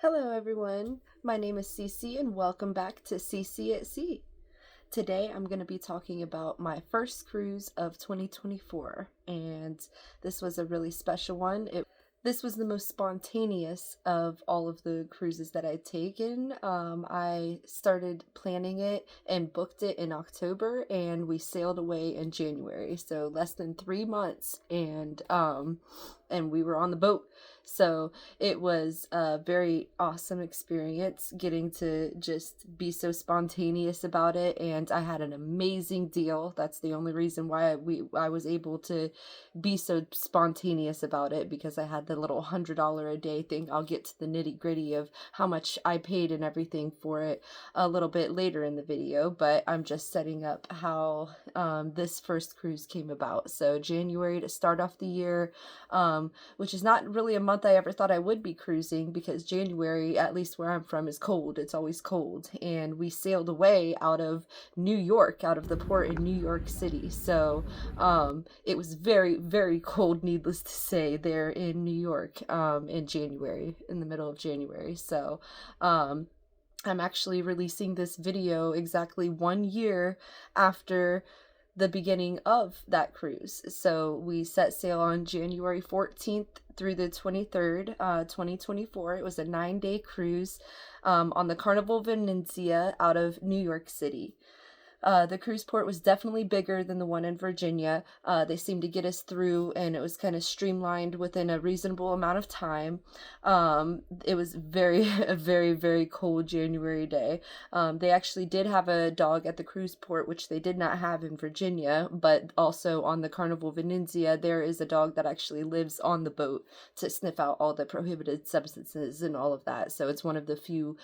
Hello everyone, my name is Cece and welcome back to Cece at Sea. Today I'm going to be talking about my first cruise of 2024, and this was a really special one. This was the most spontaneous of all of the cruises that I'd taken. I started planning it and booked it in October, and we sailed away in January, so less than 3 months, and we were on the boat. So it was a very awesome experience getting to just be so spontaneous about it, and I had an amazing deal. That's the only reason why I was able to be so spontaneous about it, because I had the little $100 a day thing. I'll get to the nitty gritty of how much I paid and everything for it a little bit later in the video, but I'm just setting up how this first cruise came about. So January to start off the year, which is not really a month I ever thought I would be cruising, because January, at least where I'm from, is cold. It's always cold. And we sailed away out of New York, out of the port in New York City. So it was very, very cold, needless to say, there in New York in January, in the middle of January. So I'm actually releasing this video exactly 1 year after the beginning of that cruise. So we set sail on January 14th through the 23rd, 2024. It was a 9-day cruise on the Carnival Venezia out of New York City. The cruise port was definitely bigger than the one in Virginia. They seemed to get us through, and it was kind of streamlined within a reasonable amount of time. It was a very, very cold January day. They actually did have a dog at the cruise port, which they did not have in Virginia, but also on the Carnival Venezia, there is a dog that actually lives on the boat to sniff out all the prohibited substances and all of that. So it's one of the few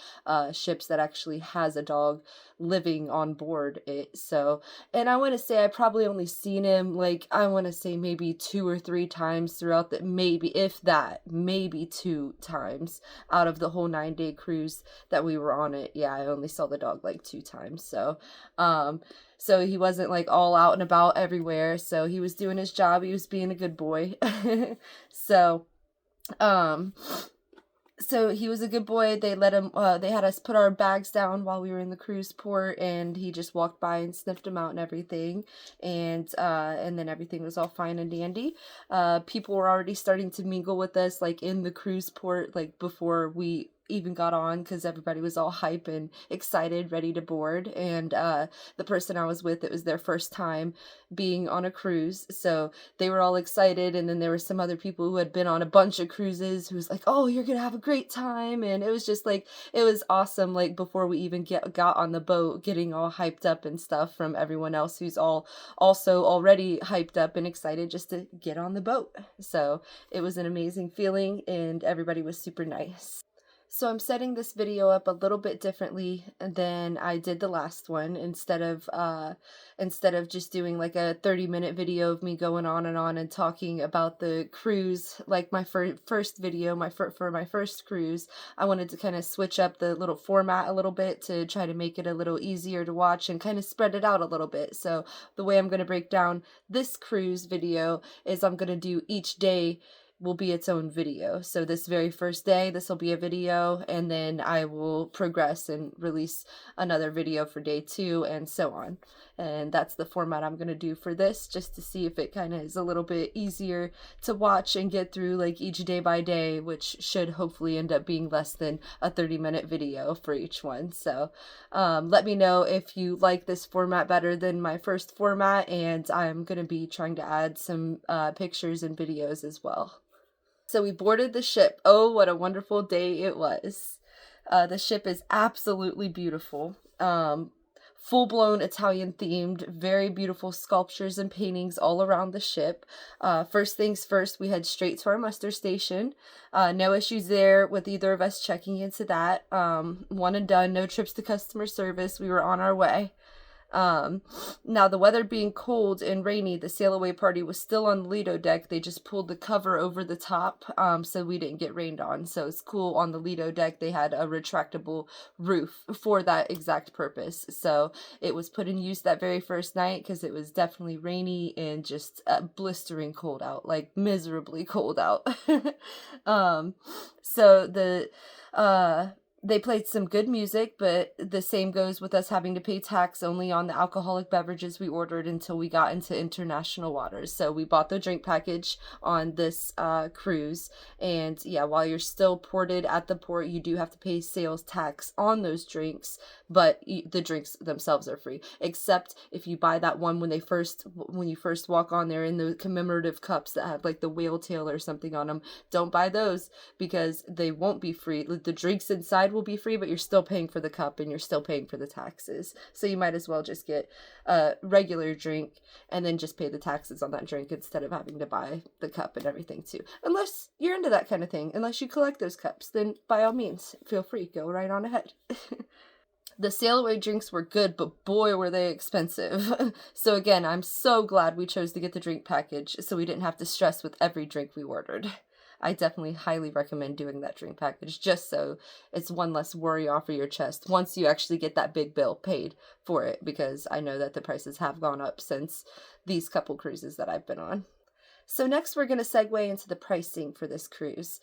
ships that actually has a dog living on board it. So, and I want to say I probably only seen him, like, I want to say maybe 2 or 3 times throughout the, maybe, if that, maybe 2 times out of the whole 9-day cruise that we were on it. Yeah, I only saw the dog like 2 times. So he wasn't like all out and about everywhere. So he was doing his job. He was being a good boy. So, so he was a good boy. They let him, they had us put our bags down while we were in the cruise port, and he just walked by and sniffed them out and everything. And then everything was all fine and dandy. People were already starting to mingle with us, like in the cruise port, like before we even got on, because everybody was all hype and excited, ready to board. And the person I was with, it was their first time being on a cruise, so they were all excited. And then there were some other people who had been on a bunch of cruises who was like, oh, you're gonna have a great time. And it was just like, it was awesome, like before we even got on the boat, getting all hyped up and stuff from everyone else who's all also already hyped up and excited just to get on the boat. So it was an amazing feeling, and everybody was super nice. So I'm setting this video up a little bit differently than I did the last one. Instead of just doing like a 30-minute video of me going on and talking about the cruise, like my first video, for my first cruise, I wanted to kind of switch up the little format a little bit to try to make it a little easier to watch and kind of spread it out a little bit. So the way I'm going to break down this cruise video is I'm going to do each day will be its own video. So this very first day, this will be a video, and then I will progress and release another video for day 2, and so on. And that's the format I'm going to do for this, just to see if it kind of is a little bit easier to watch and get through, like each day by day, which should hopefully end up being less than a 30-minute video for each one. So let me know if you like this format better than my first format, and I'm going to be trying to add some pictures and videos as well. So we boarded the ship. Oh, what a wonderful day it was. The ship is absolutely beautiful. Full-blown Italian themed, very beautiful sculptures and paintings all around the ship. First things first, we head straight to our muster station. No issues there with either of us checking into that. One and done, no trips to customer service. We were on our way. Now the weather being cold and rainy, the sail away party was still on the Lido deck. They just pulled the cover over the top, so we didn't get rained on. So it's cool. On the Lido deck, they had a retractable roof for that exact purpose. So it was put in use that very first night, because it was definitely rainy and just blistering cold out, like miserably cold out. So they played some good music, but the same goes with us having to pay tax only on the alcoholic beverages we ordered until we got into international waters. So we bought the drink package on this cruise. And yeah, while you're still ported at the port, you do have to pay sales tax on those drinks, but the drinks themselves are free, except if you buy that one when you first walk on there in the commemorative cups that have like the whale tail or something on them. Don't buy those because they won't be free. The drinks inside will be free, but you're still paying for the cup and you're still paying for the taxes. So you might as well just get a regular drink and then just pay the taxes on that drink instead of having to buy the cup and everything too. Unless you're into that kind of thing, unless you collect those cups, then by all means, feel free, go right on ahead. The sail away drinks were good, but boy, were they expensive. So again, I'm so glad we chose to get the drink package so we didn't have to stress with every drink we ordered. I definitely highly recommend doing that drink package just so it's one less worry off of your chest once you actually get that big bill paid for it, because I know that the prices have gone up since these couple cruises that I've been on. So next we're going to segue into the pricing for this cruise.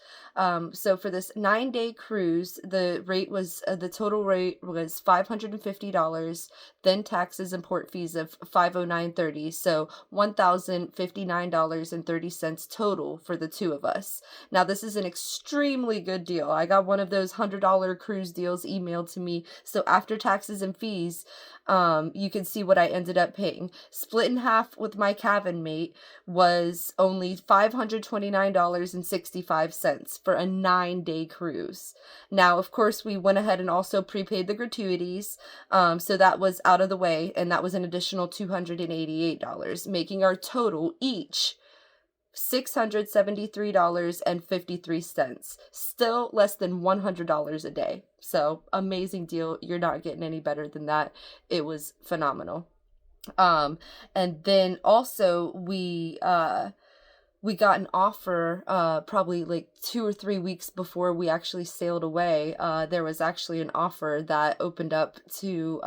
So for this 9-day cruise, the total rate was $550, then taxes and port fees of $509.30, so $1,059.30 total for the two of us. Now this is an extremely good deal. I got one of those $100 cruise deals emailed to me, so after taxes and fees, you can see what I ended up paying. Split in half with my cabin mate was only $529.65 for a 9-day cruise. Now, of course, we went ahead and also prepaid the gratuities, so that was out of the way, and that was an additional $288, making our total each $673.53, still less than $100 a day. So amazing deal. You're not getting any better than that. It was phenomenal. And then also we got an offer probably like 2 or 3 weeks before we actually sailed away. There was actually an offer that opened up to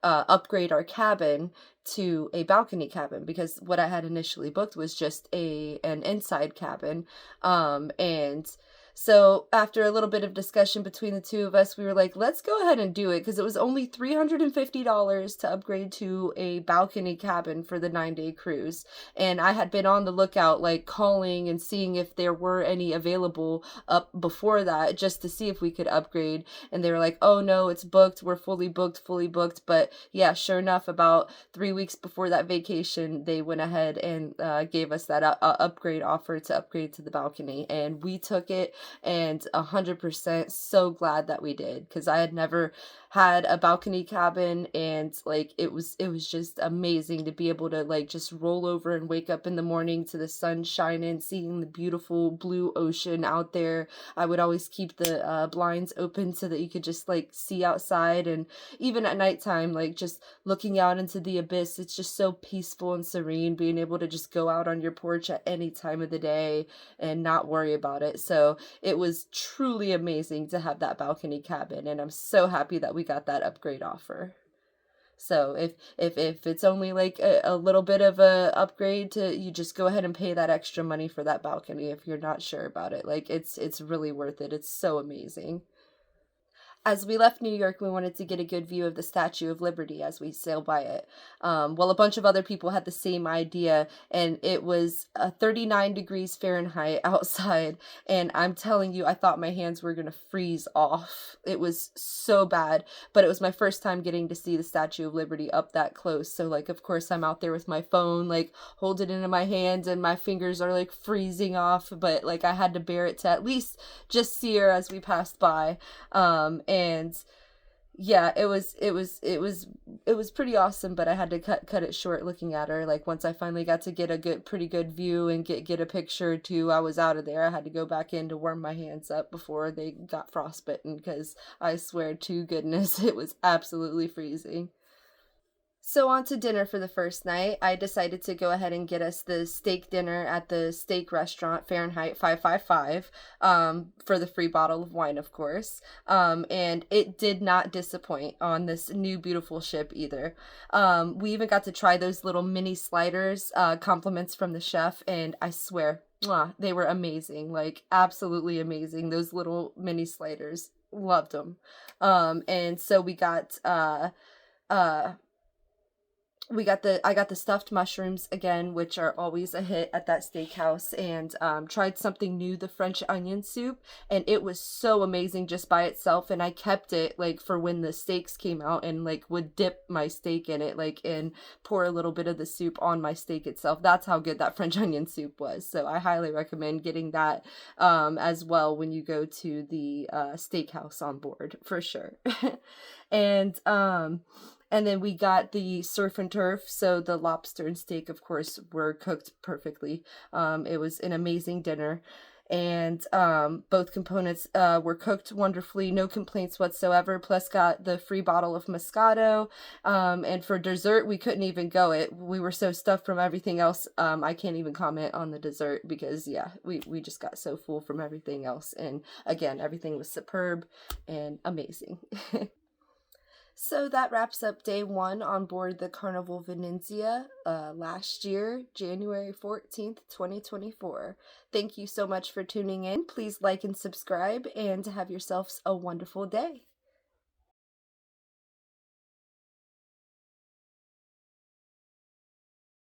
upgrade our cabin to a balcony cabin, because what I had initially booked was just an inside cabin. And so after a little bit of discussion between the two of us, we were like, let's go ahead and do it, because it was only $350 to upgrade to a balcony cabin for the 9-day cruise. And I had been on the lookout, like calling and seeing if there were any available up before that, just to see if we could upgrade. And they were like, oh no, it's booked. We're fully booked. But yeah, sure enough, about 3 weeks before that vacation, they went ahead and gave us that upgrade offer to upgrade to the balcony. And we took it, and 100% so glad that we did, because I had never had a balcony cabin, and like it was just amazing to be able to like just roll over and wake up in the morning to the sun shining, seeing the beautiful blue ocean out there. I would always keep the blinds open so that you could just like see outside, and even at nighttime, like just looking out into the abyss, it's just so peaceful and serene, being able to just go out on your porch at any time of the day and not worry about it. So it was truly amazing to have that balcony cabin, and I'm so happy that we got that upgrade offer. So if it's only like a little bit of a upgrade, to you just go ahead and pay that extra money for that balcony if you're not sure about it. Like it's really worth it. It's so amazing. As we left New York, we wanted to get a good view of the Statue of Liberty as we sailed by it. Well, a bunch of other people had the same idea, and it was 39 degrees Fahrenheit outside, and I'm telling you, I thought my hands were going to freeze off. It was so bad, but it was my first time getting to see the Statue of Liberty up that close, so, like, of course, I'm out there with my phone, like, hold it into my hands, and my fingers are, like, freezing off, but, like, I had to bear it to at least just see her as we passed by, and yeah, it was pretty awesome, but I had to cut it short looking at her. Like once I finally got to get a pretty good view and get a picture or two, I was out of there. I had to go back in to warm my hands up before they got frostbitten, because I swear to goodness, it was absolutely freezing. So on to dinner for the first night. I decided to go ahead and get us the steak dinner at the steak restaurant, Fahrenheit 555, for the free bottle of wine, of course. And it did not disappoint on this new beautiful ship either. We even got to try those little mini sliders, compliments from the chef, and I swear, mwah, they were amazing, like absolutely amazing. Those little mini sliders, loved them. And so uh I got the stuffed mushrooms again, which are always a hit at that steakhouse, and tried something new, the French onion soup, and it was so amazing just by itself. And I kept it like for when the steaks came out, and like would dip my steak in it, like, and pour a little bit of the soup on my steak itself. That's how good that French onion soup was. So I highly recommend getting that as well when you go to the steakhouse on board, for sure. and and then we got the surf and turf. So the lobster and steak, of course, were cooked perfectly. It was an amazing dinner. And both components were cooked wonderfully, no complaints whatsoever. Plus, got the free bottle of Moscato. And for dessert, we couldn't even go. We were so stuffed from everything else. I can't even comment on the dessert because, yeah, we just got so full from everything else. And again, everything was superb and amazing. So that wraps up day one on board the Carnival Venezia last year, January 14th, 2024. Thank you so much for tuning in. Please like and subscribe and have yourselves a wonderful day.